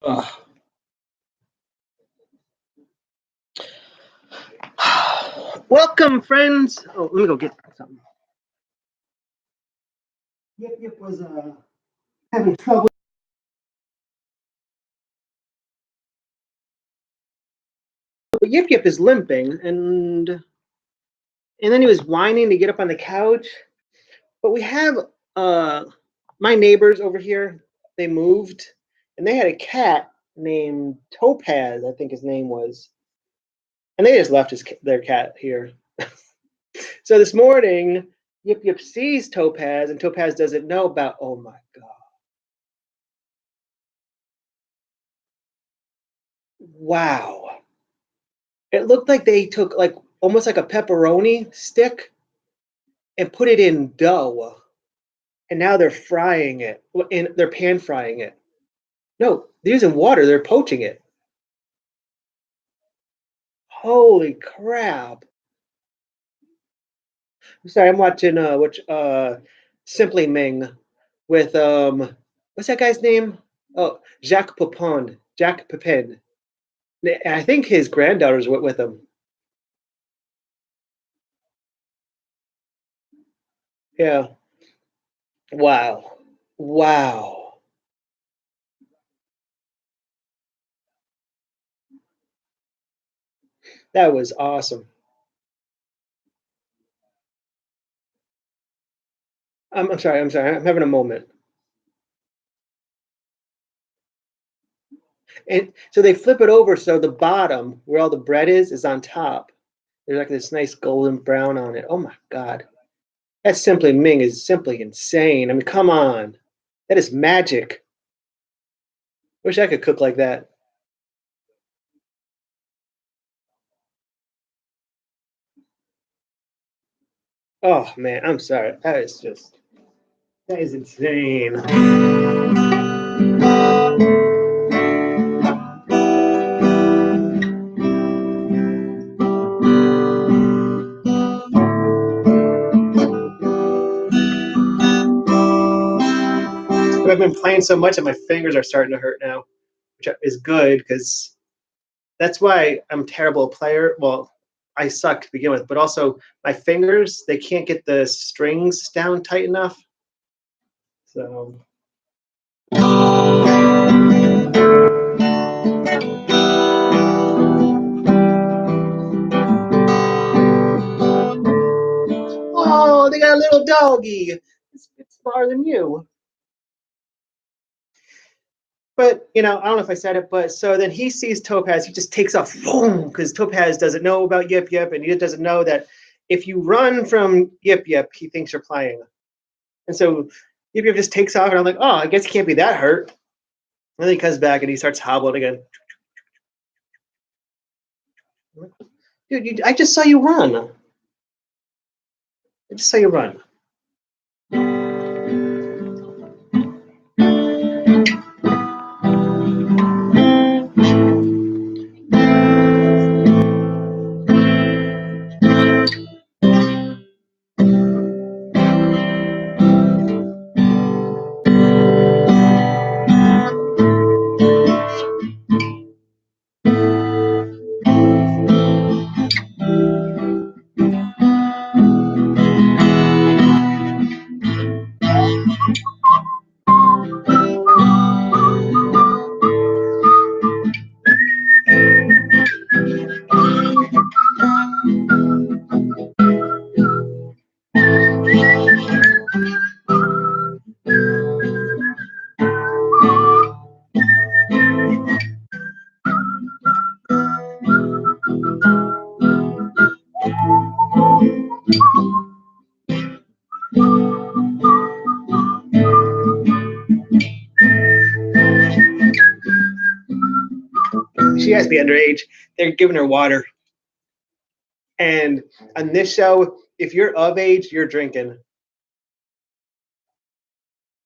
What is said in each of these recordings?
Ugh. Welcome, friends. Oh, let me go get something. Yip was having trouble. Yip is limping, and then he was whining to get up on the couch. But we have my neighbors over here. They moved, and they had a cat named Topaz, I think his name was, and they just left their cat here. So this morning, Yip sees Topaz, and Topaz doesn't know about. Oh my god! Wow! It looked like they took like almost like a pepperoni stick and put it in dough, and now they're frying it. And they're pan frying it. No, they're using water. They're poaching it. Holy crap! I'm sorry, I'm watching Simply Ming with what's that guy's name? Oh, Jacques Pepin. Jacques Pepin. I think his granddaughter's with him. Yeah. Wow. Wow. That was awesome. I'm sorry. I'm sorry. I'm having a moment. And so they flip it over so the bottom, where all the bread is on top. There's like this nice golden brown on it. Oh my God. That Simply Ming is simply insane. I mean, come on. That is magic. Wish I could cook like that. Oh man, I'm sorry. That is insane. I've been playing so much that my fingers are starting to hurt now, which is good because that's why I'm a terrible player. Well, I suck to begin with, but also my fingers, they can't get the strings down tight enough. So oh, they got a little doggy. It's smaller than you. But I don't know if I said it, but so then he sees Topaz, he just takes off, boom, because Topaz doesn't know about Yip, and he doesn't know that if you run from Yip, he thinks you're playing. And so Yip just takes off, and I'm like, oh, I guess he can't be that hurt. And then he comes back and he starts hobbling again. Dude, I just saw you run. I just saw you run. She has to be underage. They're giving her water. And on this show, if you're of age, you're drinking.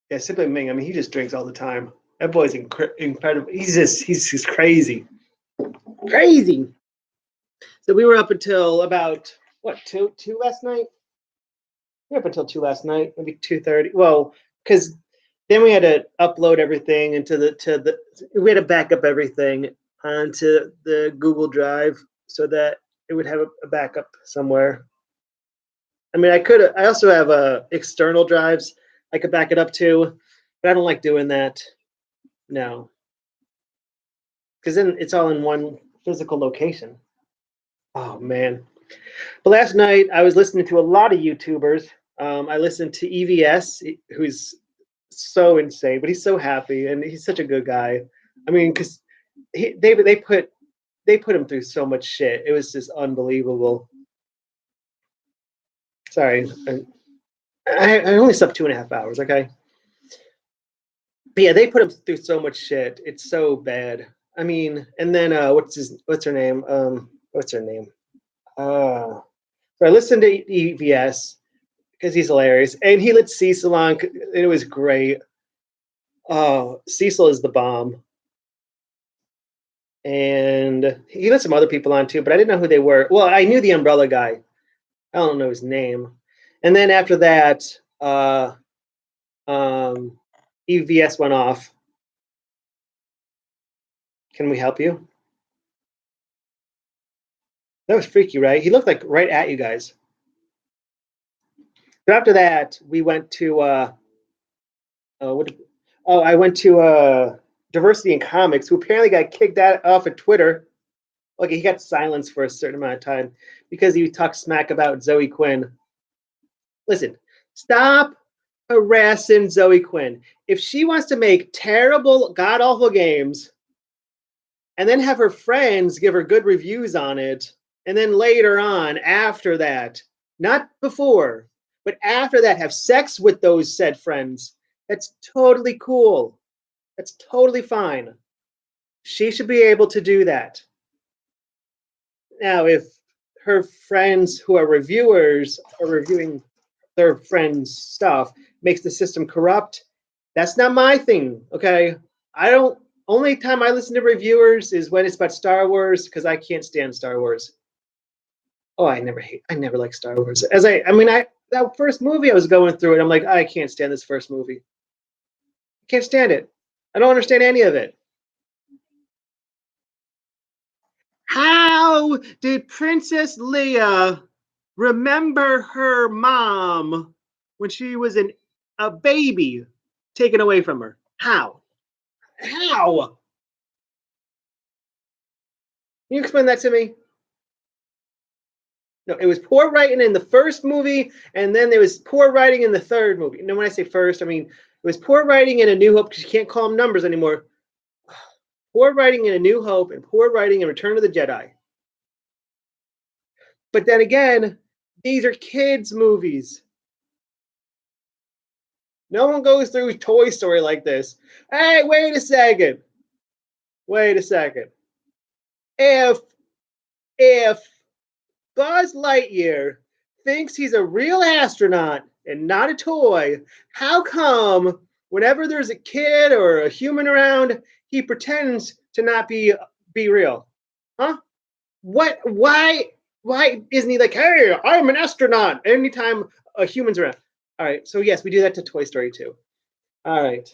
Yeah, Simply Ming. I mean, he just drinks all the time. That boy's incredible. He's crazy, crazy. So we were up until about what two last night. up until 2 last night, maybe 2:30. Well, because then we had to upload everything into the we had to back up everything onto the Google Drive so that it would have a backup somewhere. I mean, I also have external drives I could back it up to, but I don't like doing that. No, because then it's all in one physical location. Oh man! But last night I was listening to a lot of YouTubers. I listened to EVS, who's so insane, but he's so happy and he's such a good guy. I mean, because they put him through so much shit. It was just unbelievable. Sorry, I only slept 2.5 hours. Okay, but yeah, they put him through so much shit. It's so bad. I mean, and then what's her name? What's her name? So I listened to EVS because he's hilarious, and he let Cecil on. It was great. Oh, Cecil is the bomb. And he let some other people on too, but I didn't know who they were. Well, I knew the Umbrella guy. I don't know his name. And then after that, EVS went off. Can we help you? That was freaky, right? He looked like right at you guys. But after that, we went to I went to Diversity in Comics, who apparently got kicked out off of Twitter. Okay, he got silenced for a certain amount of time because he talked smack about Zoe Quinn. Listen, stop harassing Zoe Quinn. If she wants to make terrible, god awful games and then have her friends give her good reviews on it, and then later on, after that, not before, but after that, have sex with those said friends, that's totally cool. That's totally fine. She should be able to do that. Now, if her friends who are reviewers are reviewing their friends' stuff makes the system corrupt, that's not my thing. Okay. I don't only time I listen to reviewers is when it's about Star Wars, because I can't stand Star Wars. Oh, I never liked Star Wars. That first movie I was going through it, I'm like, I can't stand this first movie. I can't stand it. I don't understand any of it. How did Princess Leia remember her mom when she was a baby taken away from her? How? How? Can you explain that to me? No, it was poor writing in the first movie, and then there was poor writing in the third movie. No, when I say first, I mean it was poor writing in A New Hope because you can't call them numbers anymore. Poor writing in A New Hope and poor writing in Return of the Jedi. But then again, these are kids' movies. No one goes through Toy Story like this. Hey, wait a second. Wait a second. If Buzz Lightyear thinks he's a real astronaut and not a toy, how come whenever there's a kid or a human around, he pretends to not be real? Huh? What? Why isn't he like, hey, I'm an astronaut anytime a human's around? All right, so yes, we do that to Toy Story too. All right,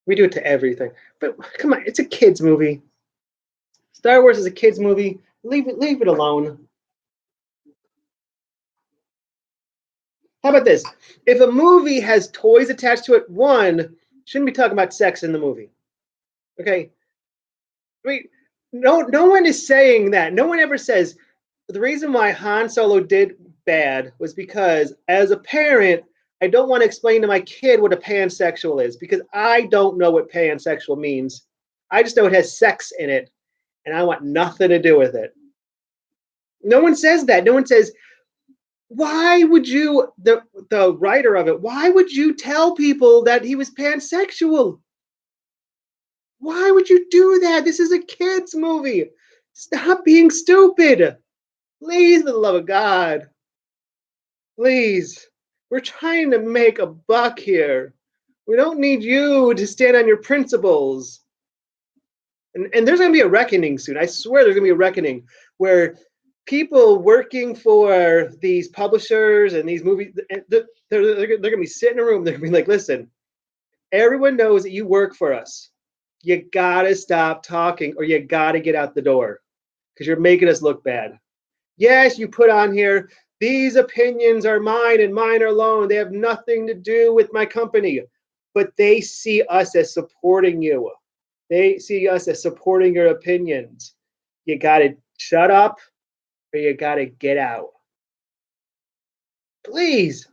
we do it to everything. But come on, it's a kids movie. Star Wars is a kids movie. Leave it alone. How about this? If a movie has toys attached to it, one shouldn't be talking about sex in the movie. Okay, I mean, no one is saying that. No one ever says the reason why Han Solo did bad was because as a parent, I don't want to explain to my kid what a pansexual is because I don't know what pansexual means. I just know it has sex in it, and I want nothing to do with it. No one says that. No one says, why would you, the writer of it, why would you tell people that he was pansexual? Why would you do that? This is a kid's movie. Stop being stupid. Please, for the love of God. Please. We're trying to make a buck here. We don't need you to stand on your principles. And there's going to be a reckoning soon. I swear there's going to be a reckoning where people working for these publishers and these movies, they're going to be sitting in a room. They're going to be like, listen, everyone knows that you work for us. You got to stop talking or you got to get out the door because you're making us look bad. Yes, you put on here, these opinions are mine and mine alone. They have nothing to do with my company. But they see us as supporting you. They see us as supporting your opinions. You got to shut up or you got to get out. Please.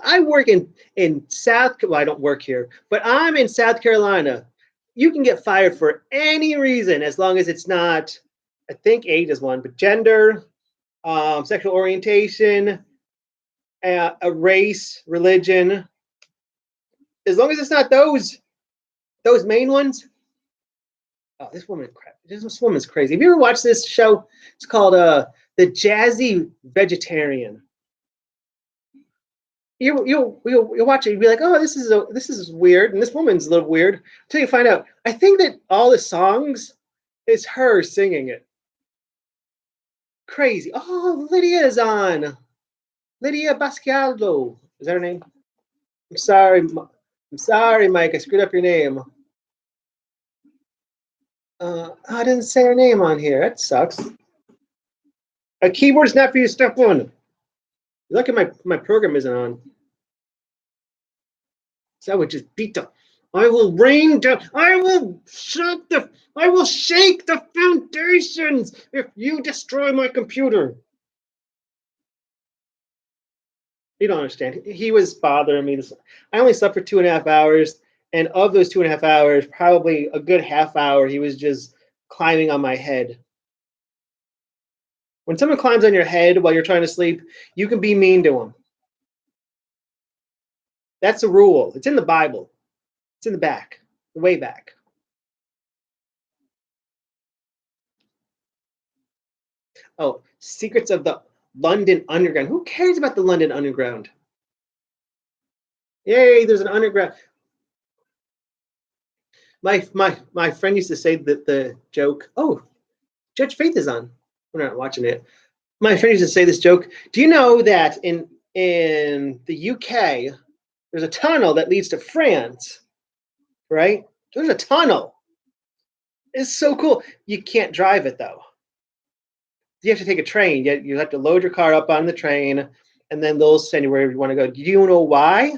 I work in South, well, I don't work here, but I'm in South Carolina. You can get fired for any reason as long as it's not, I think age is one, but gender, sexual orientation, a race, religion. As long as it's not those main ones. Oh, this woman's crazy. Have you ever watched this show? It's called The Jazzy Vegetarian. You'll watch it. You'll be like, oh, this is weird, and this woman's a little weird until you find out. I think that all the songs is her singing it. Crazy. Oh, Lydia's on. Lydia Basquialdo. Is that her name? I'm sorry, Mike. I screwed up your name. I didn't say her name on here. That sucks. A keyboard's not for you to step on. Look at my program isn't on. So I would just beat the. I will rain down. I will shake the foundations if you destroy my computer. You don't understand. He was bothering me. I only slept for 2.5 hours, and of those 2.5 hours, probably a good half hour, he was just climbing on my head. When someone climbs on your head while you're trying to sleep, you can be mean to them. That's a rule. It's in the Bible. It's in the back, the way back. Oh, secrets of the London Underground. Who cares about the London Underground? Yay, there's an underground. My friend used to say that the joke, oh, Judge Faith is on. We're not watching it. My friend used to say this joke. Do you know that in the UK, there's a tunnel that leads to France, right? There's a tunnel. It's so cool. You can't drive it though. You have to take a train. You have to load your car up on the train, and then they'll send you wherever you want to go. Do you know why?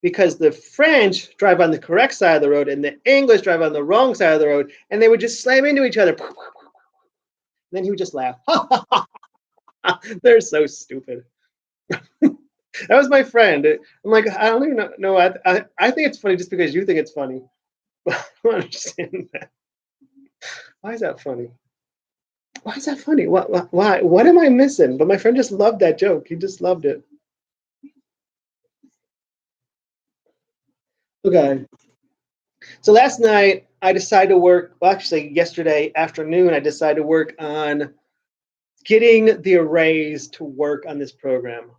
Because the French drive on the correct side of the road and the English drive on the wrong side of the road, and they would just slam into each other. And then he would just laugh. They're so stupid. That was my friend. I'm like, I don't even know. I think it's funny just because you think it's funny. But I don't understand that. Why is that funny? Why is that funny? Why? What am I missing? But my friend just loved that joke. He just loved it. Okay. So last night I decided to work. Well, actually, yesterday afternoon I decided to work on getting the arrays to work on this program.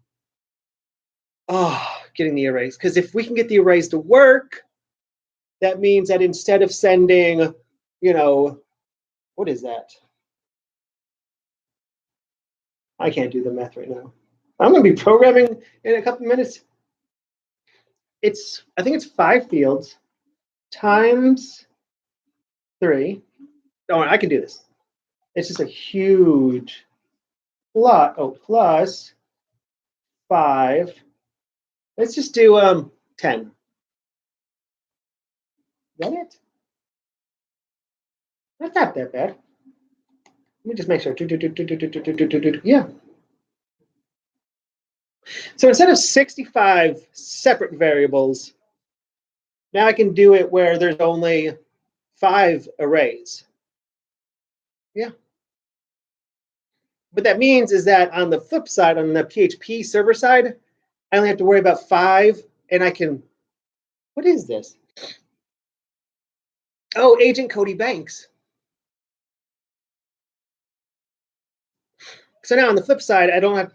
Oh, getting the arrays. Because if we can get the arrays to work, that means that instead of sending, what is that? I can't do the math right now. I'm going to be programming in a couple minutes. I think it's 5 fields times 3. Oh, I can do this. It's just a huge plot. Oh, plus 5. Let's just do 10. Is that it? That's not that bad. Let me just make sure. Yeah. So instead of 65 separate variables, now I can do it where there's only 5 arrays. Yeah. What that means is that on the flip side, on the PHP server side, I only have to worry about 5, and I can. What is this? Oh, Agent Cody Banks. So now on the flip side, I don't have.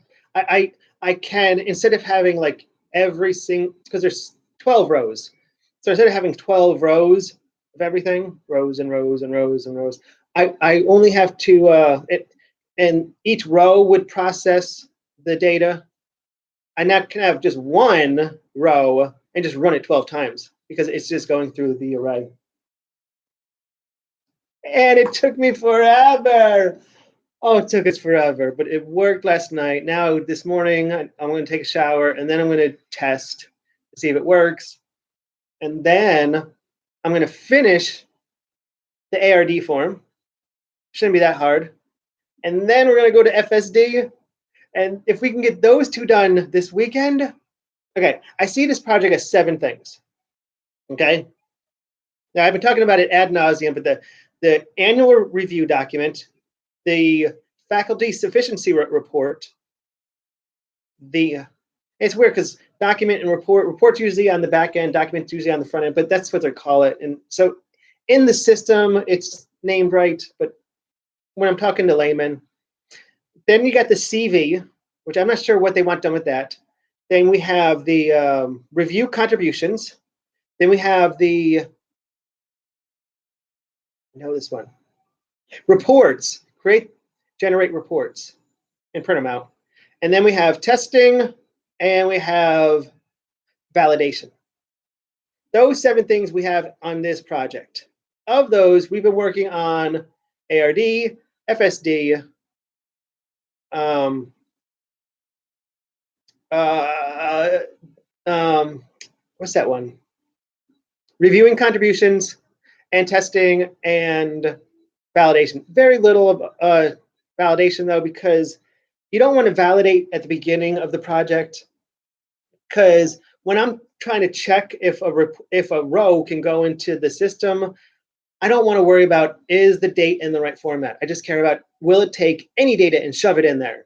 I can, instead of having like every single, because there's 12 rows. So instead of having 12 rows of everything, rows and rows and rows and rows, I only have to and each row would process the data. I now can have just one row and just run it 12 times because it's just going through the array. And it took me forever. Oh, it took us forever, but it worked last night. Now this morning, I'm going to take a shower and then I'm going to test to see if it works. And then I'm going to finish the ARD form. Shouldn't be that hard. And then we're going to go to FSD. And if we can get those two done this weekend, okay, I see this project as 7 things. Okay. Now I've been talking about it ad nauseum, but the annual review document, the faculty sufficiency report, it's weird because document and report's usually on the back end, document's usually on the front end, but that's what they call it. And so in the system, it's named right, but when I'm talking to laymen, then you got the CV, which I'm not sure what they want done with that. Then we have the review contributions. Then we have this one. Reports, generate reports and print them out. And then we have testing and we have validation. Those 7 things we have on this project. Of those, we've been working on ARD, FSD, what's that one? Reviewing contributions and testing and validation. Very little of validation though, because you don't want to validate at the beginning of the project, because when I'm trying to check if a row can go into the system, I don't want to worry about is the date in the right format. I just care about will it take any data and shove it in there.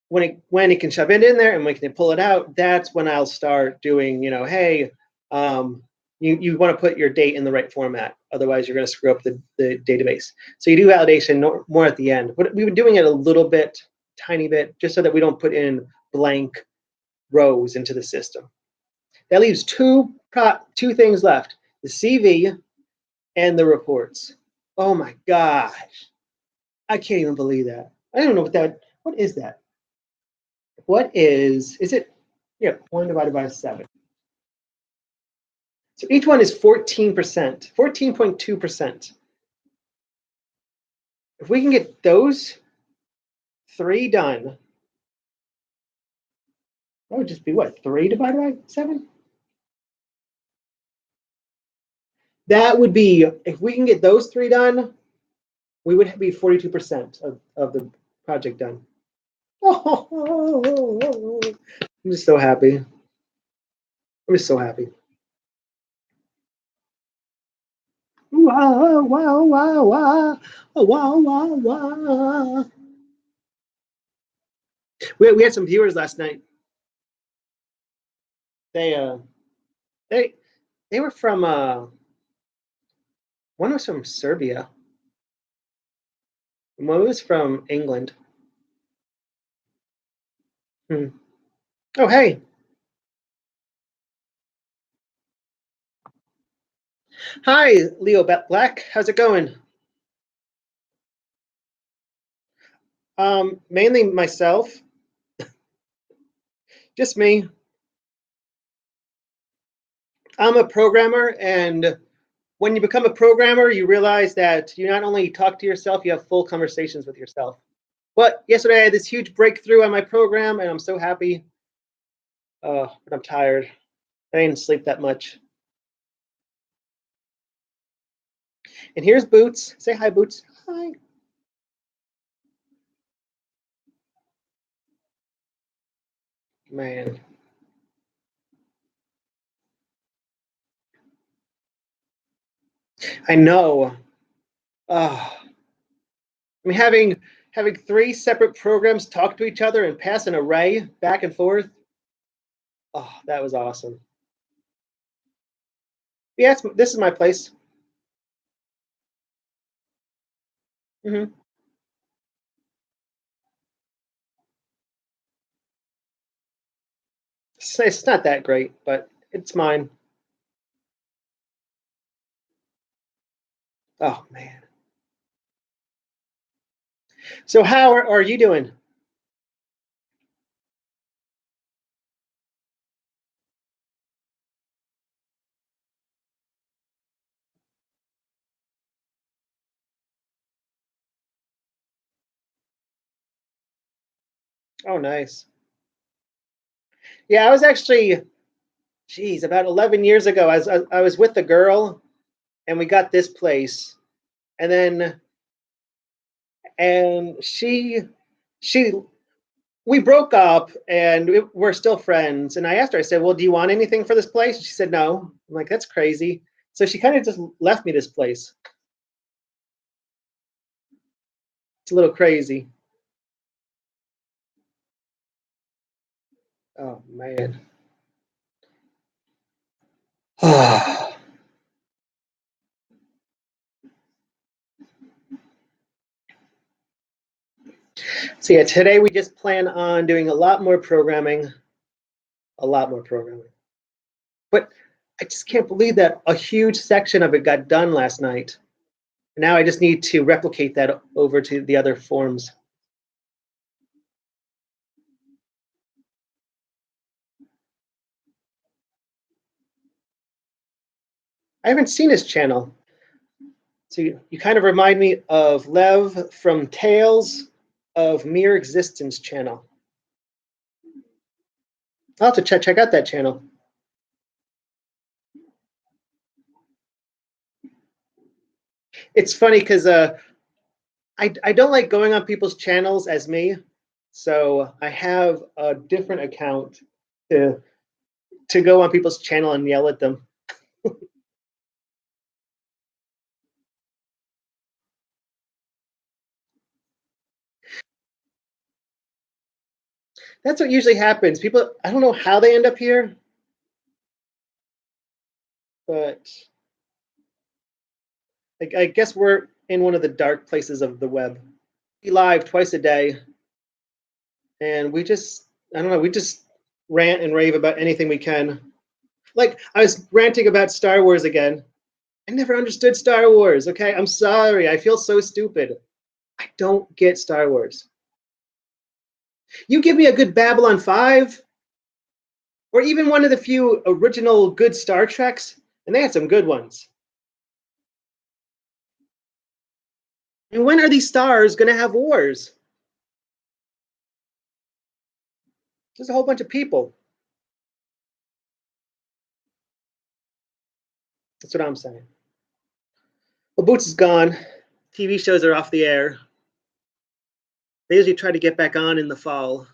When it can shove it in there and when it can pull it out, that's when I'll start doing, hey, you want to put your date in the right format. Otherwise, you're going to screw up the database. So you do validation more at the end. But we've been doing it a little bit, tiny bit, just so that we don't put in blank rows into the system. That leaves two things left: the CV and the reports. Oh my gosh, I can't even believe that. I don't know what is that? What is it? Yeah, 1 divided by 7. So each one is 14%, 14.2%. If we can get those 3 done, that would just be what, 3 divided by 7? That would be, if we can get those 3 done, we would be 42% of the project done. Oh, I'm just so happy. I'm just so happy. Wow, wow, wow, wow, wow, wow, wow. We had some viewers last night. They were from one was from Serbia. One was from England. Oh, hey. Hi, Leo Black. How's it going? Mainly myself. Just me. I'm a programmer, and when you become a programmer, you realize that you not only talk to yourself, you have full conversations with yourself. But yesterday I had this huge breakthrough on my program, and I'm so happy. But I'm tired. I didn't sleep that much. And here's Boots. Say hi, Boots. Hi. Man. I know. I mean, having 3 separate programs talk to each other and pass an array back and forth. Oh, that was awesome. Yeah, this is my place. Mm-hmm. It's not that great, but it's mine. Oh man. So how are you doing? Oh, nice. Yeah, I was actually, geez, about 11 years ago. I was with the girl, and we got this place, and then and she we broke up, and we're still friends. And I asked her, I said, "Well, do you want anything for this place?" And she said, "No." I'm like, "That's crazy." So she kind of just left me this place. It's a little crazy. Oh man. So yeah, today we just plan on doing a lot more programming, a lot more programming. But I just can't believe that a huge section of it got done last night. Now I just need to replicate that over to the other forms. I haven't seen his channel. So you kind of remind me of Lev from Tales of Mere Existence channel. I'll have to check out that channel. It's funny because I don't like going on people's channels as me, so I have a different account to go on people's channel and yell at them. That's what usually happens. People, I don't know how they end up here, but I guess we're in one of the dark places of the web. We live twice a day, and I don't know, we just rant and rave about anything we can. Like, I was ranting about Star Wars again. I never understood Star Wars, okay? I'm sorry. I feel so stupid. I don't get Star Wars. You give me a good Babylon 5, or even one of the few original good Star Treks, and they had some good ones. And when are these stars going to have wars? Just a whole bunch of people. That's what I'm saying. Well, Boots is gone. TV shows are off the air. They usually try to get back on in the fall.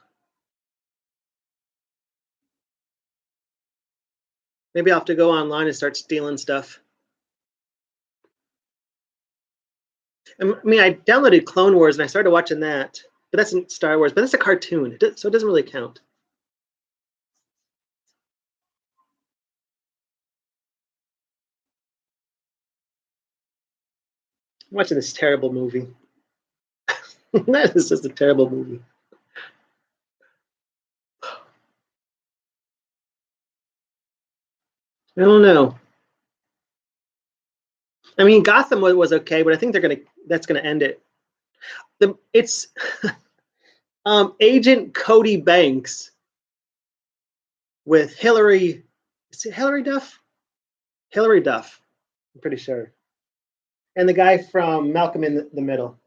Maybe I'll have to go online and start stealing stuff. I mean, I downloaded Clone Wars and I started watching that, but that's in Star Wars, but that's a cartoon, so it doesn't really count. I'm watching this terrible movie. That is just a terrible movie. I don't know. I mean, Gotham was okay, but I think that's gonna end it. It's Agent Cody Banks with Hillary. Is it Hillary Duff? Hillary Duff. I'm pretty sure. And the guy from Malcolm in the Middle.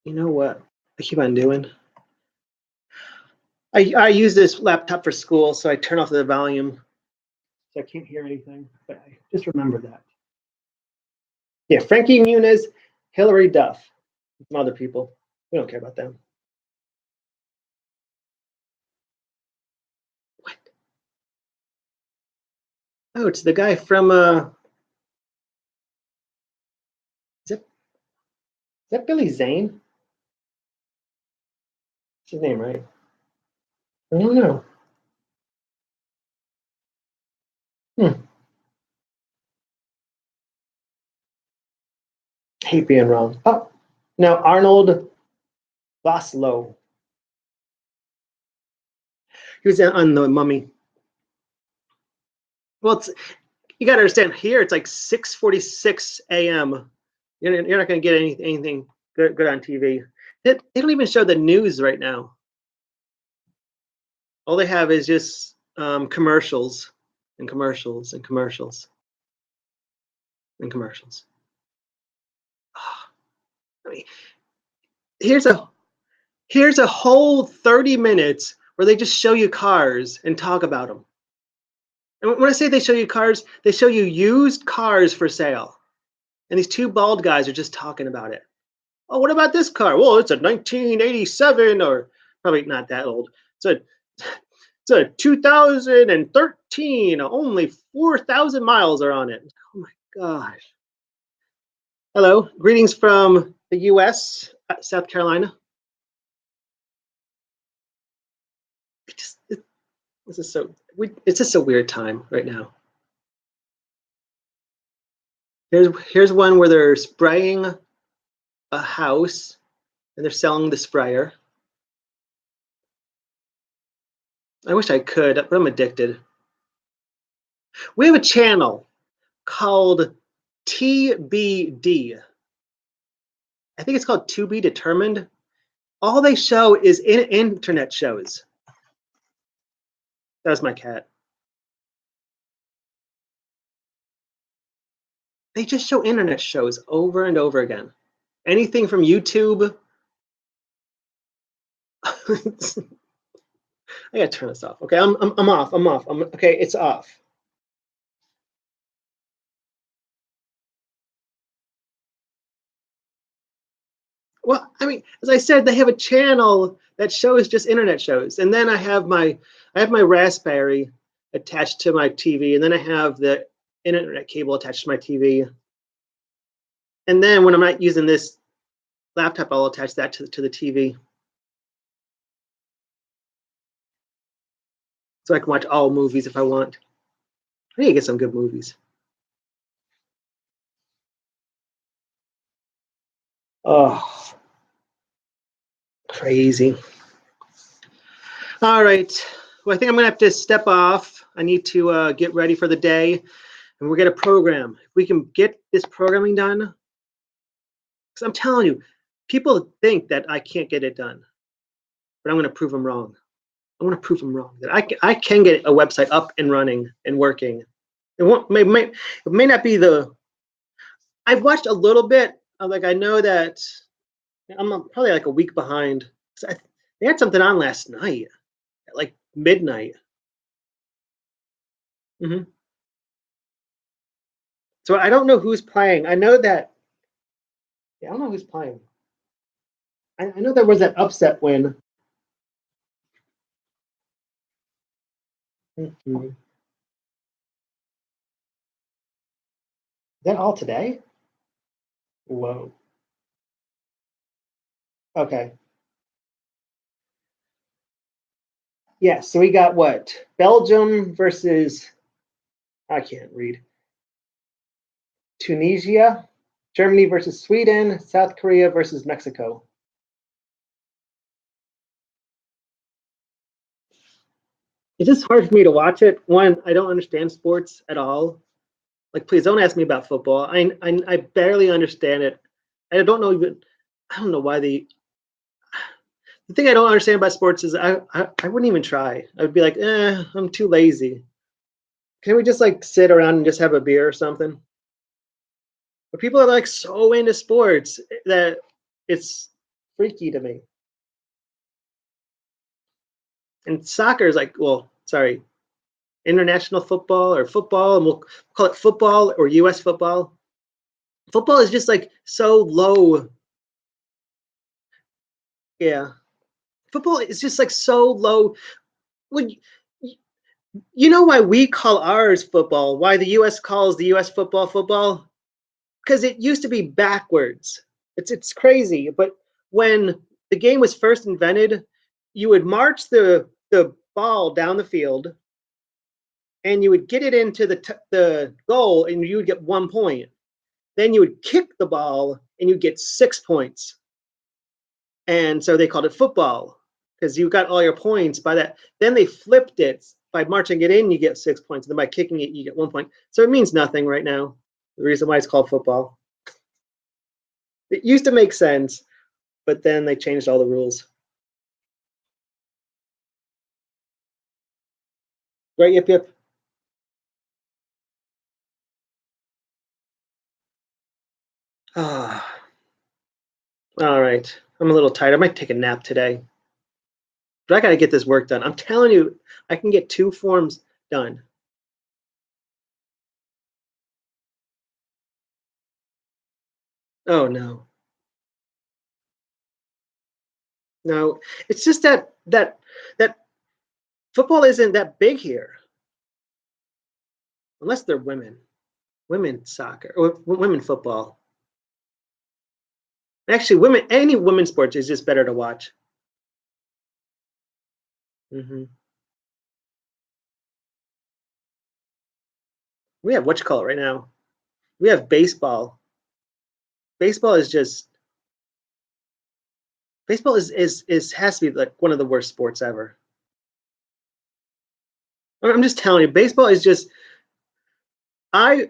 You know what I keep on doing? I use this laptop for school, so I turn off the volume so I can't hear anything. But I just remember that. Yeah, Frankie Muniz, Hillary Duff, some other people. We don't care about them. What? Oh, it's the guy from is that Billy Zane? What's his name, right? I don't know. Hmm. Hate being wrong. Oh, now Arnold Vosloo. He was on the Mummy. Well, you got to understand here, it's like 6:46 a.m. You're not going to get anything good on TV. They don't even show the news right now. All they have is just commercials and commercials and commercials and commercials. I mean, here's a whole 30 minutes where they just show you cars and talk about them. And when I say they show you cars, they show you used cars for sale. And these two bald guys are just talking about it. Oh, what about this car? Well, it's a 1987, or probably not that old. It's a 2013. Only 4,000 miles are on it. Oh my gosh. Hello, greetings from the U.S., South Carolina. It's just a weird time right now. Here's one where they're spraying a house and they're selling the sprayer. I wish I could, but I'm addicted. We have a channel called TBD. I think it's called To Be Determined. All they show is internet shows. That was my cat. They just show internet shows over and over again. Anything from YouTube. I gotta turn this off. Okay, I'm off. Okay, it's off. Well, I mean, as I said, they have a channel that shows just internet shows, and then I have my Raspberry attached to my TV, and then I have the internet cable attached to my TV, and then when I'm not using this laptop, I'll attach that to the TV, so I can watch all movies if I want. I need to get some good movies. Oh. Crazy. All right. Well, I think I'm gonna have to step off. I need to get ready for the day, and we're gonna program. If we can get this programming done, because I'm telling you, people think that I can't get it done, but I'm gonna prove them wrong. I want to prove them wrong that I can get a website up and running and working. It may not be the. I've watched a little bit. I know that I'm probably like a week behind. They had something on last night at like midnight. So I don't know who's playing. I know that. Yeah, I don't know who's playing. I know there was that upset win. Is that all today? Whoa. Okay. Yeah, so we got what? Belgium versus, I can't read. Tunisia, Germany versus Sweden, South Korea versus Mexico. It's just hard for me to watch it. One, I don't understand sports at all. Like, please don't ask me about football. I barely understand it. I don't know why the thing I don't understand about sports is I wouldn't even try. I would be like, I'm too lazy. Can we just like sit around and just have a beer or something? But people are like so into sports that it's freaky to me. And soccer is like, well, sorry, international football, and we'll call it football or US football. Football is just like so low. Yeah. Football is just like so low. You know why we call ours football? Why the US calls the US football football? Because it used to be backwards. It's crazy. But when the game was first invented, you would march the ball down the field, and you would get it into the goal, and you would get 1 point. Then you would kick the ball, and you'd get 6 points. And so they called it football because you got all your points by that. Then they flipped it by marching it in, you get 6 points. And then by kicking it, you get 1 point. So it means nothing right now. The reason why it's called football. It used to make sense, but then they changed all the rules. Right, yep, yep. Ah. All right. I'm a little tired. I might take a nap today. But I got to get this work done. I'm telling you, I can get 2 forms done. Oh no. No. It's just that football isn't that big here. Unless they're women. Women soccer or women football. Actually, any women's sports is just better to watch. We have what you call it right now. We have baseball. Baseball is has to be like one of the worst sports ever. I'm just telling you, baseball is just I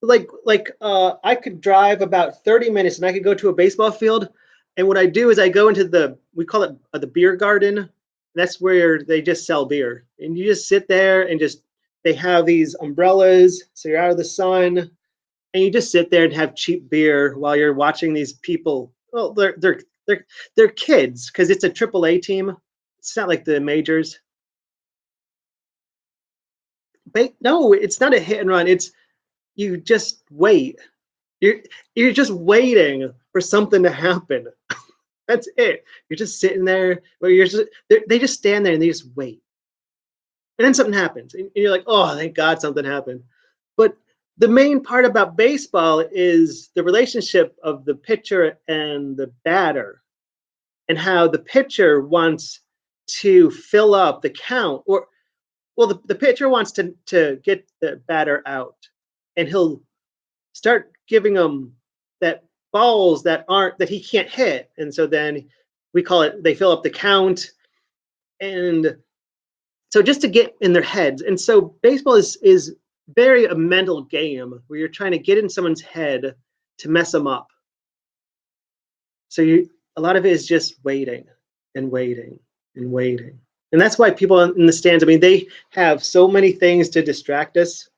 I could drive about 30 minutes and I could go to a baseball field, and what I do is I go into we call it the beer garden. That's where they just sell beer, and you just sit there and they have these umbrellas so you're out of the sun, and you just sit there and have cheap beer while you're watching these people. Well, they're kids because it's a AAA team. It's not like the majors. No, it's not a hit and run. It's you just wait. You're you're just waiting for something to happen. That's it. You're just sitting there, but they just stand there and they just wait, and then something happens, and you're like, oh, thank God something happened. But the main part about baseball is the relationship of the pitcher and the batter, and how the pitcher wants to fill up the count, or well, the pitcher wants to get the batter out, and he'll start giving him that balls that he can't hit, and so then we call it they fill up the count, and so just to get in their heads. And so baseball is very a mental game where you're trying to get in someone's head to mess them up. So a lot of it is just waiting and waiting and waiting. And that's why people in the stands, I mean, they have so many things to distract us.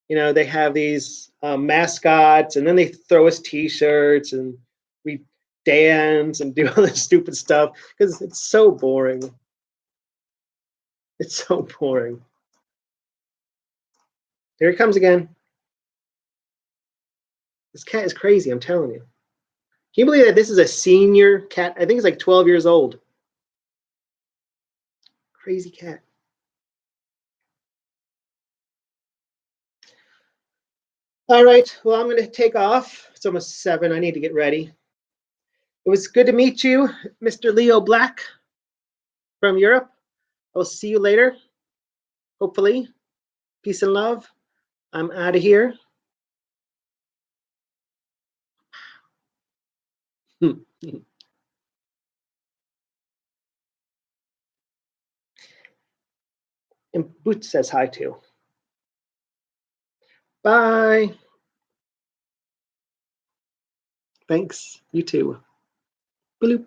They have these mascots, and then they throw us T-shirts, and we dance and do all this stupid stuff because it's so boring. It's so boring. Here it comes again. This cat is crazy, I'm telling you. Can you believe that this is a senior cat? I think it's like 12 years old. Crazy cat. All right, well, I'm going to take off. It's almost 7. I need to get ready. It was good to meet you, Mr. Leo Black from Europe. I'll see you later, hopefully. Peace and love. I'm out of here. And Boots says hi too. Bye. Thanks. You too. Bloop.